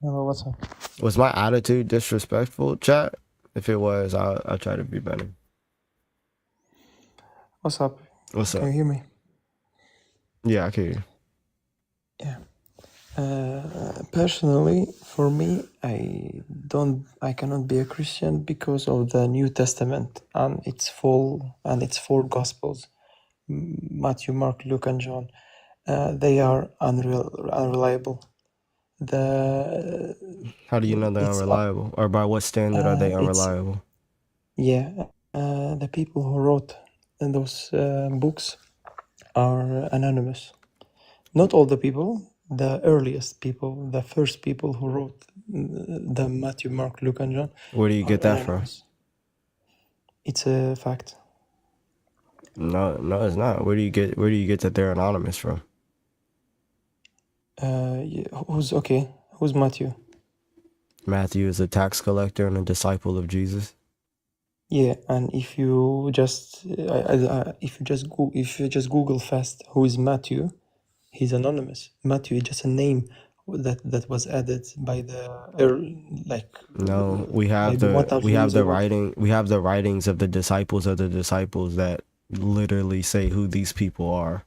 Hello, what's up? Was my attitude disrespectful, chat? If it was, I'll try to be better. What's up? What's Can up? you hear me? Yeah, I can hear you. Yeah. Personally, for me, I cannot be a Christian because of the New Testament and its four Gospels, Matthew, Mark, Luke, and John. They are unreliable. The How do you know they're it's unreliable? Or by what standard are they it's unreliable? yeah. The people who wrote those books are anonymous. Not all the people, the earliest people, the first people who wrote the Matthew, Mark, Luke, and John Where do you are get that from? anonymous. It's a fact. No, it's not. Where do you get that they're anonymous from? Yeah, Who's Matthew? Matthew is a tax collector and a disciple of Jesus. Yeah, and if you just if you just Google fast, who is Matthew? He's anonymous. Matthew is just a name that was added by the No, we have maybe the we 1,000 have years the ago. writing we have the writings of the disciples that literally say who these people are.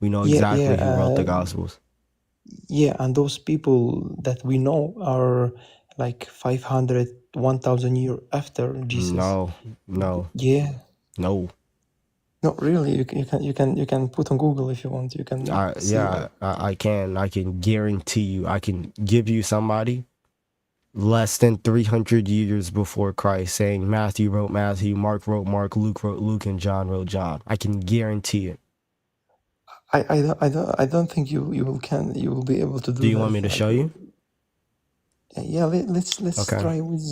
We know Yeah, exactly who wrote the gospels. yeah, and those people that we know are like 500, 1,000 years after Jesus. No, no, Yeah, no. no, really, you can put on Google if you want. You can I see yeah, I can guarantee you I can give you somebody less than 300 years before Christ saying Matthew wrote Matthew, Mark wrote Mark, Luke wrote Luke, and John wrote John. I can guarantee it. I don't think you will be able to Do do you want that. me to Like, show you? yeah, let's Okay. try with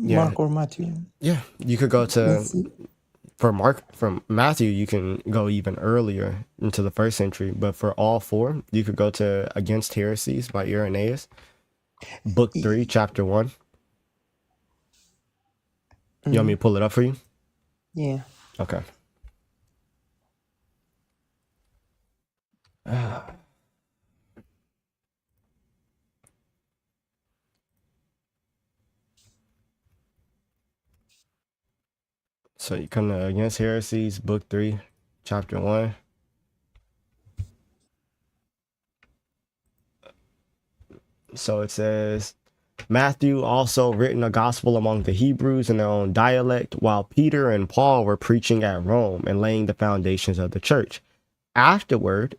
Yeah. Mark or Matthew. Yeah. You could go to Let's see. for Mark from Matthew, you can go even earlier into the first century, but for all four, you could go to Against Heresies by Irenaeus, book 3, chapter 1. You want me Mhm. to pull it up for you? Yeah. Okay. So you come to Against Heresies, book 3, chapter 1. So it says, Matthew also written a gospel among the Hebrews in their own dialect, while Peter and Paul were preaching at Rome and laying the foundations of the church. Afterward,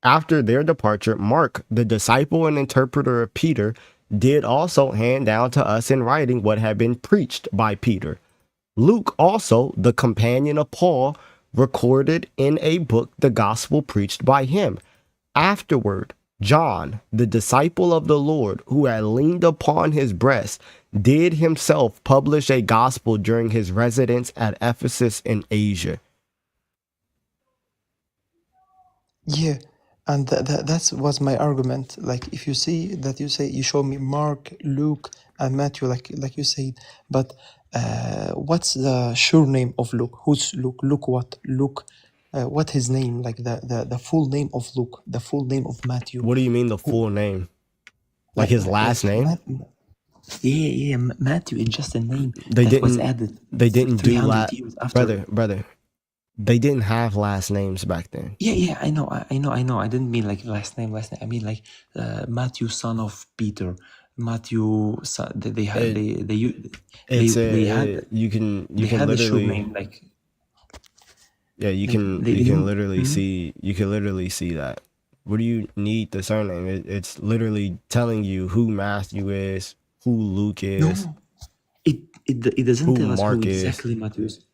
after their departure, Mark, the disciple and interpreter of Peter, did also hand down to us in writing what had been preached by Peter. Luke also, the companion of Paul, recorded in a book the gospel preached by him. Afterward, John, the disciple of the Lord, who had leaned upon his breast, did himself publish a gospel during his residence at Ephesus in Asia. Yeah, and that was my argument. Like, if you see that you say you show me Mark, Luke, and Matthew, like you said, but what's the sure name of Luke? Who's Luke? Luke what? Luke, what his name? Like the full name of Luke, the full name of Matthew. What do you mean the Who full name? Like his last name? Matthew is just a name They that was didn't added they didn't do 300 years after. brother. They didn't have last names back then. Yeah, I know, I know. I didn't mean like last name. I mean like Matthew, son of Peter. Matthew, son, they had It they it's they a had it, you they can had a sure literally name like yeah, you like can they you they can literally Mhm. see that. What do you need the surname? It's literally telling you who Matthew is, who Luke is, No, it doesn't who tell us who Mark is. exactly Matthew is.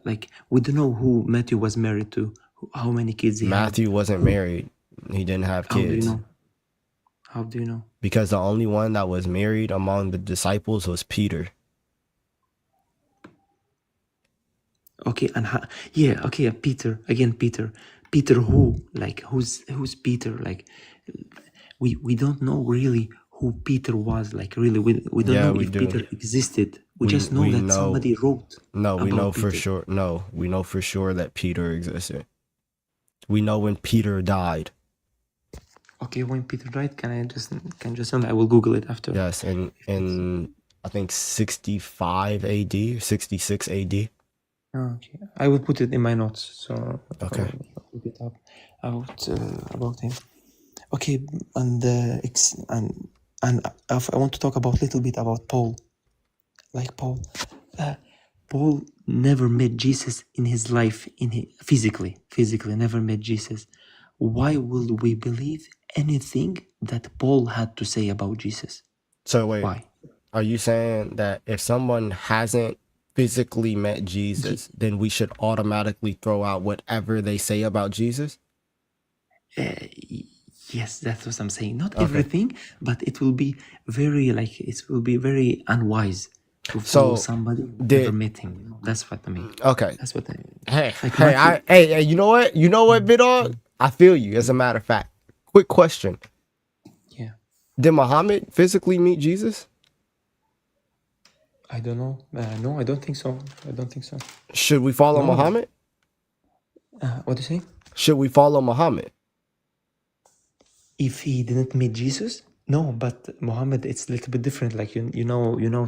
Like, we don't know who Matthew was married to, how many kids he had. Matthew wasn't Who? married. He didn't have How do you kids know? How do you know? because the only one that was married among the disciples was Peter. Okay, and yeah, okay, Peter again. Peter who? Like, who's Peter? Like, we don't know really who Peter was. Like, really, we don't Yeah, know we if do. Peter existed. We We just know we that know. somebody wrote No, we know about for Peter. sure. No, we know for sure that Peter existed. We know when Peter died. Okay, when Peter died, can I just tell me? I will Google it after. Yes, in I think 65 AD or 66 AD. Okay, I will put it in my notes, so I Okay. will look it up about him. Okay, and I want to talk about a little bit about Paul. Like Paul, Paul never met Jesus in his life, physically never met Jesus. Why will we believe anything that Paul had to say about Jesus? So wait, Why? are you saying that if someone hasn't physically met Jesus, then we should automatically throw out whatever they say about Jesus? Yes, that's what I'm saying. Not Okay. everything, but it will be very unwise to follow So somebody who did never met him. That's what I mean. okay. That's what I mean. Hey, Like hey, Matthew. hey, you know what? You know what, Vidal? I feel you. As a matter of fact, quick question: Yeah, did Muhammad physically meet Jesus? I don't know. No, I don't think so. I don't think so. Should we follow No. Muhammad? What do you say? Should we follow Muhammad? If he didn't meet Jesus, no. But Muhammad, it's a little bit different. Like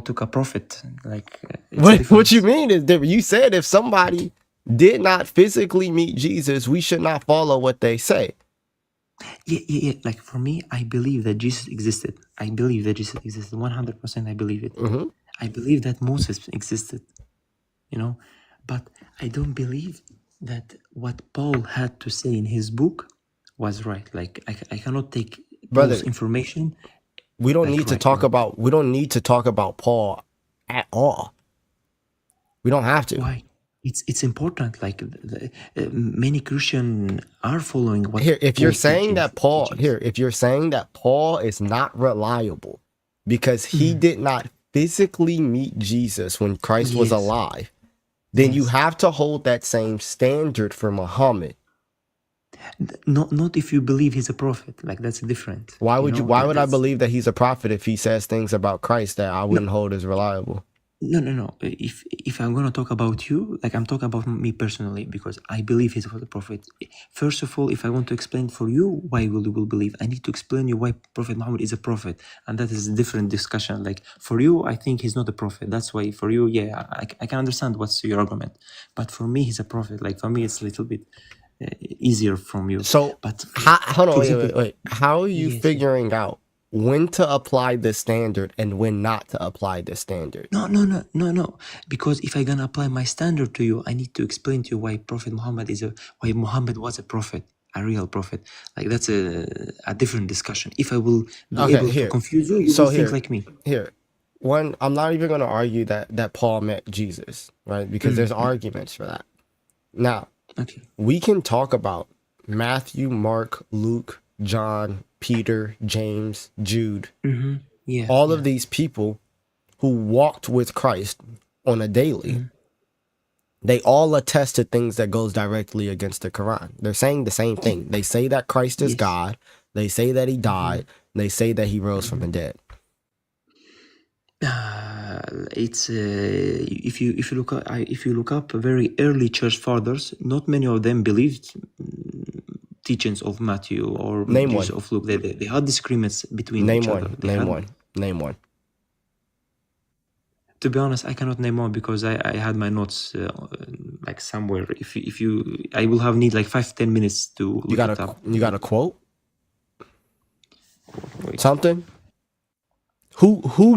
took a prophet. Like it's a What you difference. mean is different? You said if somebody did not physically meet Jesus, we should not follow what they say. Yeah. Like for me, I believe that Jesus existed. I believe that Jesus existed 100%. I believe it. Mm-hmm. I believe that Moses existed. But I don't believe that what Paul had to say in his book was right. Like I cannot take Paul's Brother, information. we don't Like need to right, talk like, about Paul at all. We don't have to. why? It's important. Like many Christian are following what Here, if you're Paul saying that teaches. if you're saying that Paul is not reliable because he did not physically meet Jesus when Christ was Yes, alive, then you yes. have to hold that same standard for Muhammad. Not if you believe he's a prophet. Like that's different. Why would I That's believe that he's a prophet if he says things about Christ that I no. wouldn't hold as reliable? No. If I'm gonna talk about you, like I'm talking about me personally, because I believe he's a prophet. First of all, if I want to explain for you why you will believe, I need to explain you why Prophet Muhammad is a prophet, and that is a different discussion. Like for you, I think he's not a prophet. That's why for you, yeah, I can understand what's your argument, but for me, he's a prophet. Like for me, it's a little bit easier from you. So, But hold on, for example, wait. How are you yes. figuring out when to apply this standard and when not to apply this standard? No. Because if I'm gonna apply my standard to you, I need to explain to you why why Muhammad was a prophet, a real prophet. Like that's a different discussion. If I will be Okay, able to here. confuse you, you So will think like me. here. One, I'm not even going to argue that Paul met Jesus, right? Because there's arguments for that. Now, Okay. we can talk about Matthew, Mark, Luke, John, Peter, James, Jude, Yeah. all of these people who walked with Christ on a daily. They all attest to things that goes directly against the Quran. They're saying the same thing. They say that Christ is Yes. God. They say that he died. They say that he rose from the dead. It's if you look up very early church fathers, not many of them believed teachings of Matthew or Name teachings one. of Luke. They had disagreements between Name each other. one. Name one. Name one. To be honest, I cannot name one because I had my notes like somewhere. If you I will have need like 5-10 minutes to look it up. You got a quote? Wait. Something? Who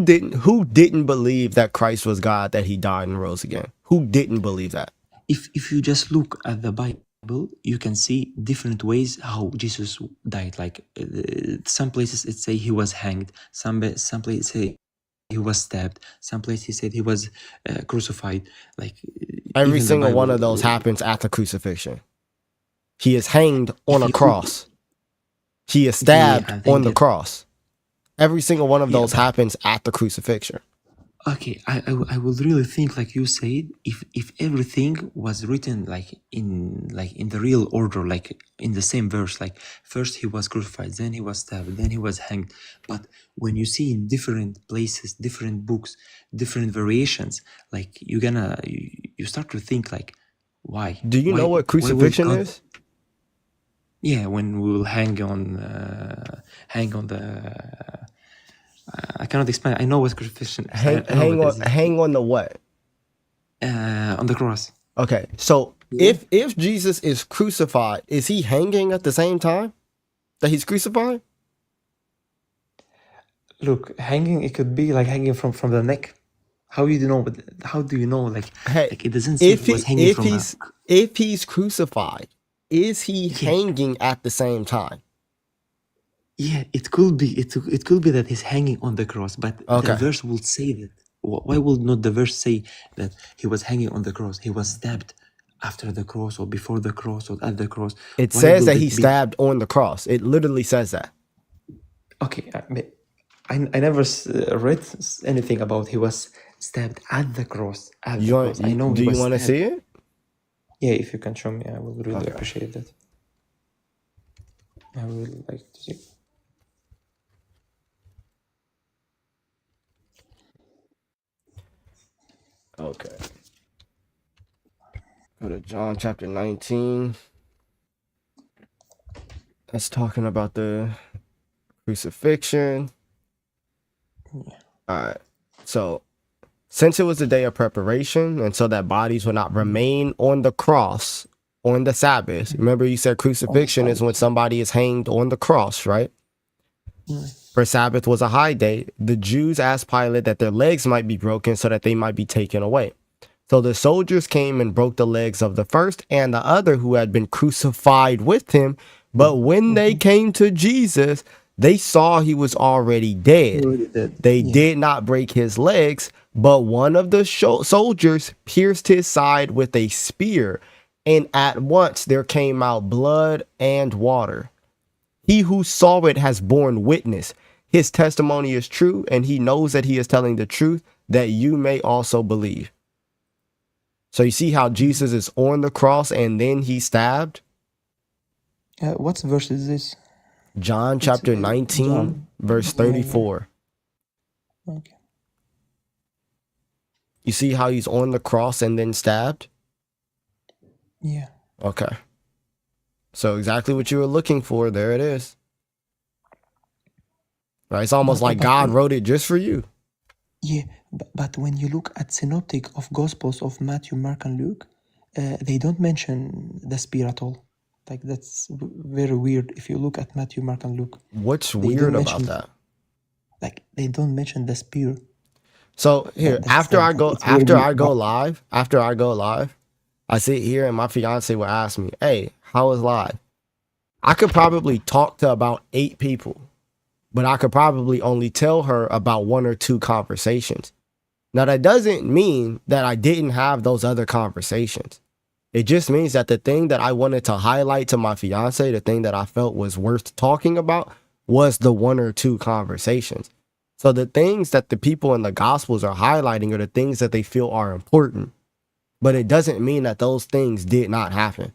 didn't believe that Christ was God, that he died and rose again? Who didn't believe that? If you just look at the Bible, you can see different ways how Jesus died. Like some places it say he was hanged. Some places say he was stabbed. Some places said he was crucified. Like Every even the single one Bible. of those happens at the crucifixion. He is hanged on If a you cross. He is yeah, stabbed and on then the cross. Every single one of yeah, those but happens at the crucifixion. okay, I would really think like you said, if everything was written like in the real order, like in the same verse, like first he was crucified, then he was stabbed, then he was hanged. But when you see in different places, different books, different variations, like you start to think like, why? Do you know what Why was crucifixion God? is? Yeah, when we will hang on the. I cannot explain. I know what crucifixion is. I know what it is. Hang on the what? On the cross. Okay, so Yeah. if Jesus is crucified, is he hanging at the same time that he's crucified? Look, hanging. It could be like hanging from the neck. How do you know? But how do you know? Hey, Like it doesn't say he was hanging from a. if he's crucified, is he Yeah, hanging at the same time? yeah. It could be. It could be that he's hanging on the cross, but the Okay. verse will say that. Why would not the verse say that he was hanging on the cross? He was stabbed after the cross, or before the cross, or at the cross. It Why says will that he it be? stabbed on the cross. It literally says that. Okay, I never read anything about he was stabbed at the cross. At the cross, I know he Do you was want to stabbed. see it? Yeah, if you can show me, I will really Okay. appreciate that. I will like to see. Okay. Go to John chapter 19. That's talking about the crucifixion. Yeah. All right. So, since it was the day of preparation, and so that bodies would not remain on the cross on the Sabbath. Remember, you said crucifixion is when somebody is hanged on the cross, right? For Sabbath was a high day. The Jews asked Pilate that their legs might be broken so that they might be taken away. So the soldiers came and broke the legs of the first and the other who had been crucified with him. But when they came to Jesus, they saw he was already dead. Already dead. They Yeah. did not break his legs, but one of the soldiers pierced his side with a spear, and at once there came out blood and water. He who saw it has borne witness. His testimony is true, and he knows that he is telling the truth, that you may also believe. So you see how Jesus is on the cross and then he's stabbed? What verse is this? John It's chapter 19, John. verse Yeah, 34. yeah. Okay. You see how he's on the cross and then stabbed? Yeah. Okay. So exactly what you were looking for, there it is. Right? It's almost like God wrote it just for you. Yeah, but when you look at synoptic of Gospels of Matthew, Mark, and Luke, they don't mention the spear at all. Like that's very weird. If you look at Matthew, Mark, and Luke, What's they weird don't about mention, that? like they don't mention the spear. So here, That stab. It's very after weird. I go live, I sit here and my fiance will ask me, "Hey, how was live?" I could probably talk to about 8 people, but I could probably only tell her about 1 or 2 conversations. Now that doesn't mean that I didn't have those other conversations. It just means that the thing that I wanted to highlight to my fiance, the thing that I felt was worth talking about, was the 1 or 2 conversations. So the things that the people in the Gospels are highlighting are the things that they feel are important. But it doesn't mean that those things did not happen.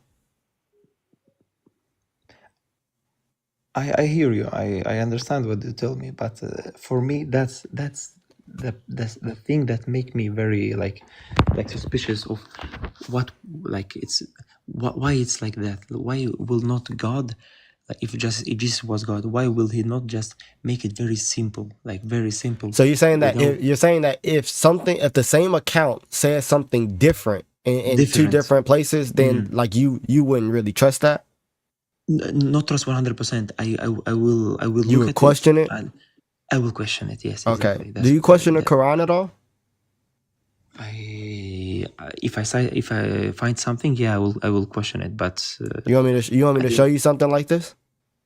I hear you. I understand what you tell me, but for me, that's the thing that make me very like suspicious of what like it's why it's like that. Why will not God, like if Jesus was God, why will He not just make it very simple, like very simple, So you're saying that without if the same account says something different in 2 difference? different places, then like you wouldn't really trust that? Not trust 100%. I will You look would at it question it? and I will question it. Yes, Okay. exactly. Do That's you question the Quran at all? if I find something, yeah, I will question it. But You want me to show you something like this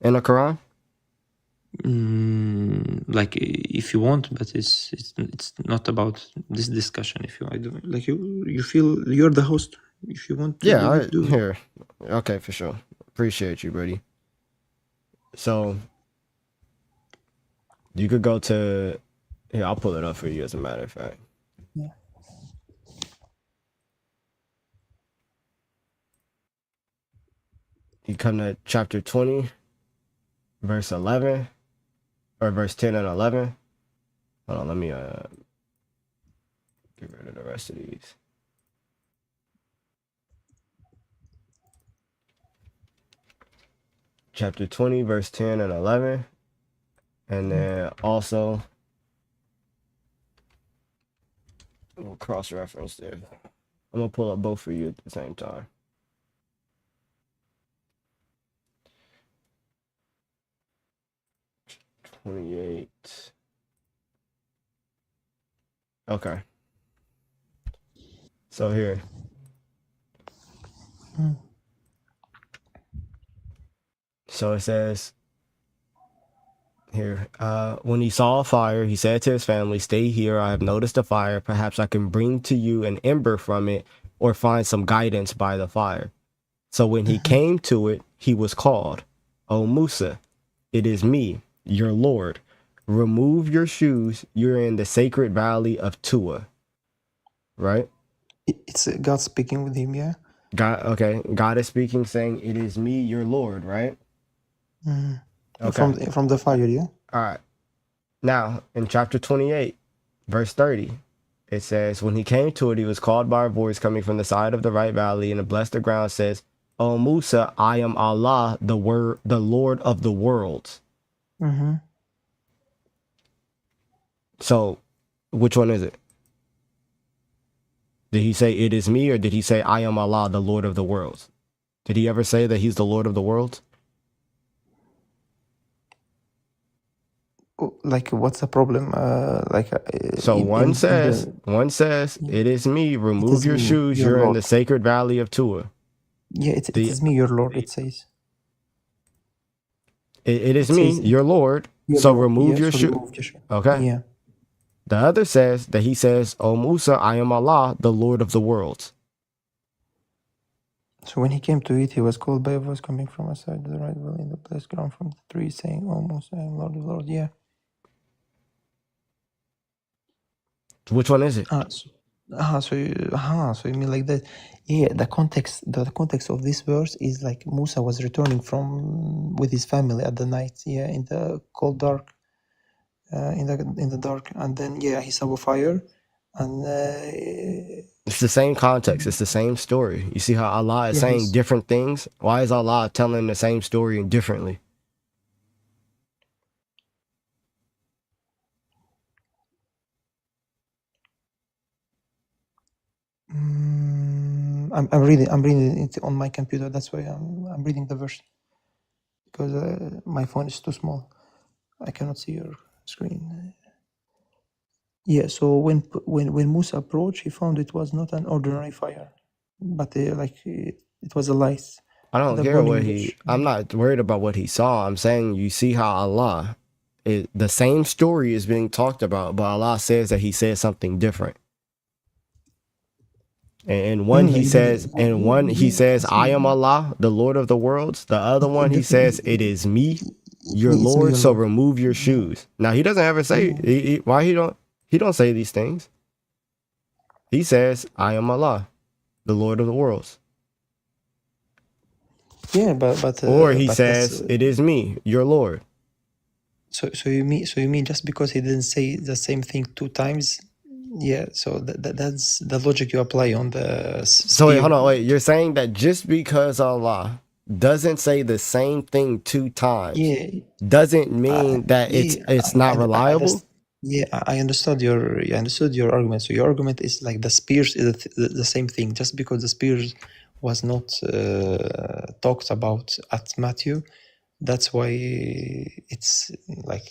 in the Quran? like if you want, but it's not about this discussion. If you I don't like you feel you're the host. If you want to Yeah, do it, do it. here. Okay, for sure. Appreciate you, buddy. So you could go to here, I'll pull it up for you as a matter of fact. Yeah. You come to chapter 20, verse 11, or verse 10 and 11. Hold on, let me get rid of the rest of these. chapter 20, verse 10 and 11. And then also, we'll cross-reference there. I'm going to pull up both for you at the same time. '28. Okay. So here. So it says here, when he saw a fire, he said to his family, "Stay here. I have noticed a fire. Perhaps I can bring to you an ember from it or find some guidance by the fire." So when he came to it, he was called, "O Musa, it is me, your Lord. Remove your shoes. You're in the sacred valley of Tua." Right? It's God speaking with him, yeah? God, okay. God is speaking, saying, "It is me, your Lord," right? Okay. From the fire, yeah? All right. Now, in chapter 28, verse 30, it says, when he came to it, he was called by a voice coming from the side of the right valley, and it blessed the ground, says, "O Musa, I am Allah, the Lord of the worlds." So, which one is it? Did he say, "It is me," or did he say, "I am Allah, the Lord of the worlds"? Did he ever say that he's the Lord of the worlds? Like, what's the problem? So one says, "It is me. It Remove is your me, shoes. your You're in Lord. the sacred valley of Tua." Yeah, it is me, your Lord, it says. It is It me, says, your Lord. your So Lord, remove yeah, your so shoe. remove your shoe. Okay. Yeah. The other says that he says, "O Musa, I am Allah, the Lord of the worlds." So when he came to it, he was called by a voice coming from outside the right valley in the blessed ground from the tree, saying, "Almost I am Lord of Lord." Yeah. Which one is it? So you mean like that? Yeah, the context of this verse is like Musa was returning from with his family at the night, yeah, in the cold dark, in the dark, and then yeah, he saw a fire, and It's the same context. It's the same story. You see how Allah is yeah, saying different things? Why is Allah telling the same story differently? I'm reading it on my computer. That's why I'm reading the verse because my phone is too small. I cannot see your screen. Yeah, so when Musa approached, he found it was not an ordinary fire, but it was a light, I don't the care burning what bush. I'm not worried about what he saw. I'm saying you see how Allah, the same story is being talked about, but Allah says that he said something different. And one he says, "I am Allah, the Lord of the worlds." The other one he says, "It is me, your It's me, Lord. your So Lord. remove your shoes." Now he doesn't ever say why he don't say these things. He says, "I am Allah, the Lord of the worlds." Yeah, Or he but that's says, "It is me, your Lord." so you mean just because he didn't say the same thing two times? Yeah, so that's the logic you apply on the So wait, spear. hold on, wait. You're saying that just because Allah doesn't say the same thing two times Yeah, doesn't mean that it's not reliable? I understood your argument. So your argument is like the spears is the same thing. Just because the spears was not talked about at Matthew, that's why it's like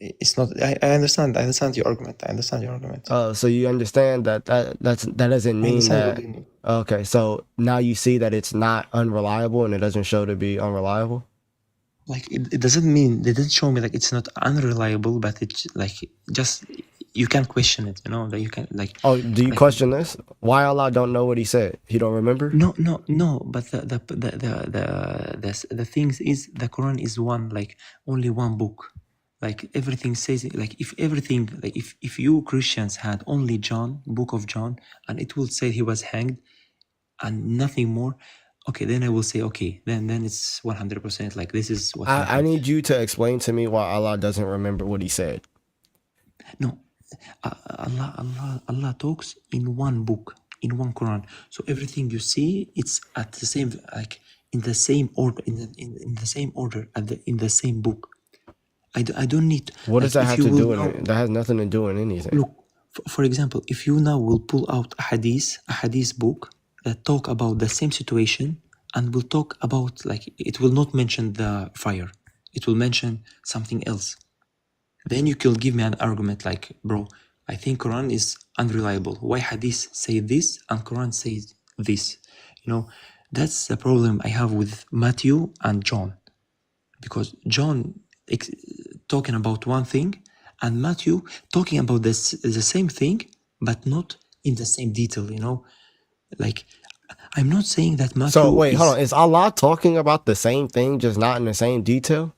it's not. I understand. I understand your argument. I understand your argument. So you understand that doesn't I mean understand what that. you mean. Okay, so now you see that it's not unreliable and it doesn't show to be unreliable. Like it doesn't mean they didn't show me like it's not unreliable, but it's like just you can question it. You know that you can like. Oh, do you Like question this? Why Allah don't know what he said? He don't remember? no. But the things is the Quran is one like only one book. Like everything says it. Like if everything like if you Christians had only John, book of John, and it will say he was hanged and nothing more. Okay, then I will say okay. Then it's 100% like this is what I happened. need you to explain to me why Allah doesn't remember what he said. No, Allah talks in one book, in one Quran. So everything you see, it's at the same like in the same order, in the same order, in the same book. I don't need. What does Like, that if have you to will do in now it? That has nothing to do in anything. look, for example, if you now will pull out a hadith book that talk about the same situation and will talk about, like, it will not mention the fire, it will mention something else. Then you can give me an argument like, bro, I think Quran is unreliable. Why hadith say this and Quran says this? You know, that's the problem I have with Matthew and John, because John talking about one thing and Matthew talking about the same thing, but not in the same detail. You know, like, I'm not saying that So Matthew wait, hold on. is. Is Allah talking about the same thing, just not in the same detail?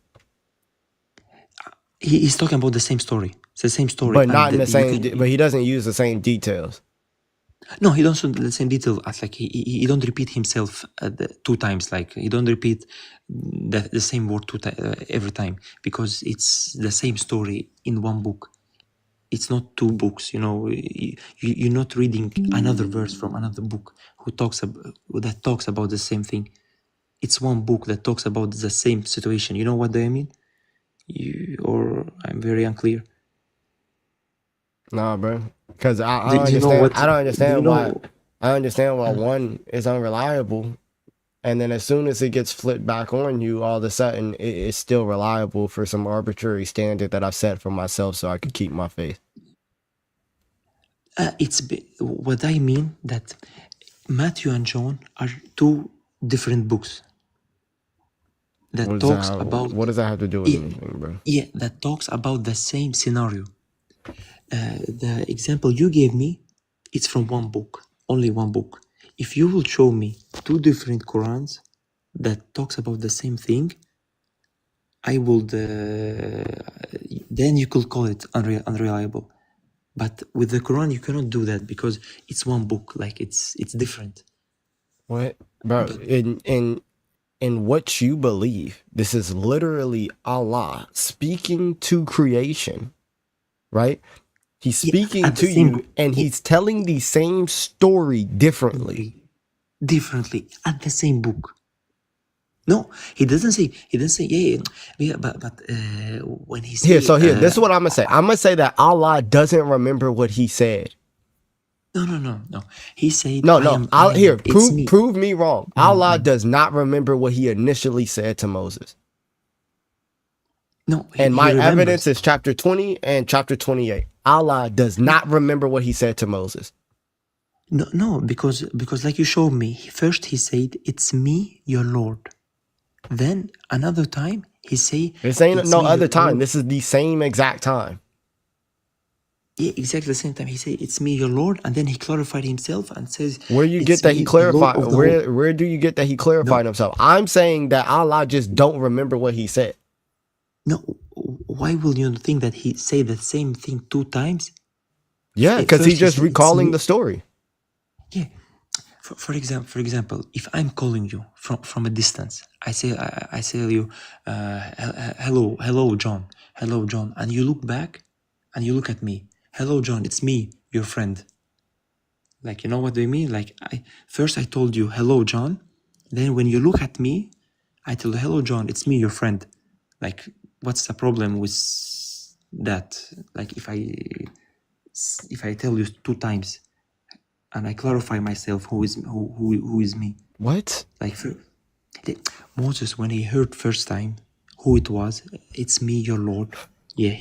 He's talking about the same story. It's the same story, But not and in the you same. can. But he doesn't use the same details. No, he don't the same detail as, like, he don't repeat himself two times. Like, he don't repeat the same word every time, because it's the same story in one book. It's not two books. You know, you're not reading another verse from another book that talks about the same thing. It's one book that talks about the same situation. You know what I mean? Or I'm very unclear. Nah, bro. Because I Do don't you know understand. what? I don't Do you understand why. know? I understand why one is unreliable, and then as soon as it gets flipped back on you, all of a sudden it's still reliable for some arbitrary standard that I've set for myself so I could keep my faith. What I mean that Matthew and John are two different books that What talks about. what does that have to do with Yeah, anything, bro? yeah, that talks about the same scenario. The example you gave me, it's from one book, only one book. If you will show me two different Qurans that talks about the same thing, I would. Then you could call it unreliable. But with the Quran, you cannot do that because it's one book. Like, it's different. What, bro? But In what you believe, this is literally Allah speaking to creation, right? He's yeah, speaking at the to same you, and he's telling the same story differently. differently at the same book. No, he doesn't say. He doesn't say. Yeah. But when he say Here, this is what I'm gonna say. I'm gonna say that Allah doesn't remember what he said. No. He said, No, I am. here, It's me. prove me wrong. Allah does not remember what he initially said to Moses. No, And he my remembers. evidence is chapter 20 and chapter 28. Allah does not remember what he said to Moses. No, because like you showed me, first he said, "It's me, your Lord." Then another time he say, This ain't "It's no me, other your time. Lord." This is the same exact time. Yeah, exactly the same time. He said, "It's me, your Lord," and then he clarified himself and says, Where you "It's get that he me, the Lord clarified? of the whole." Where do you get that he clarified himself? I'm saying that Allah just don't remember what he said. No, why will you think that he say the same thing two times? Yeah, because First he's just said, "It's recalling me." the story. Yeah. For example, if I'm calling you from a distance, I say to you, hello, John, and you look back, and you look at me, hello, John, it's me, your friend. Like, you know what I mean? Like, first I told you, hello, John, then when you look at me, I tell you, hello, John, it's me, your friend. Like, what's the problem with that? Like, if I tell you two times, and I clarify myself who is me. What? Like, Moses, when he heard first time who it was, it's me, your Lord. Yeah,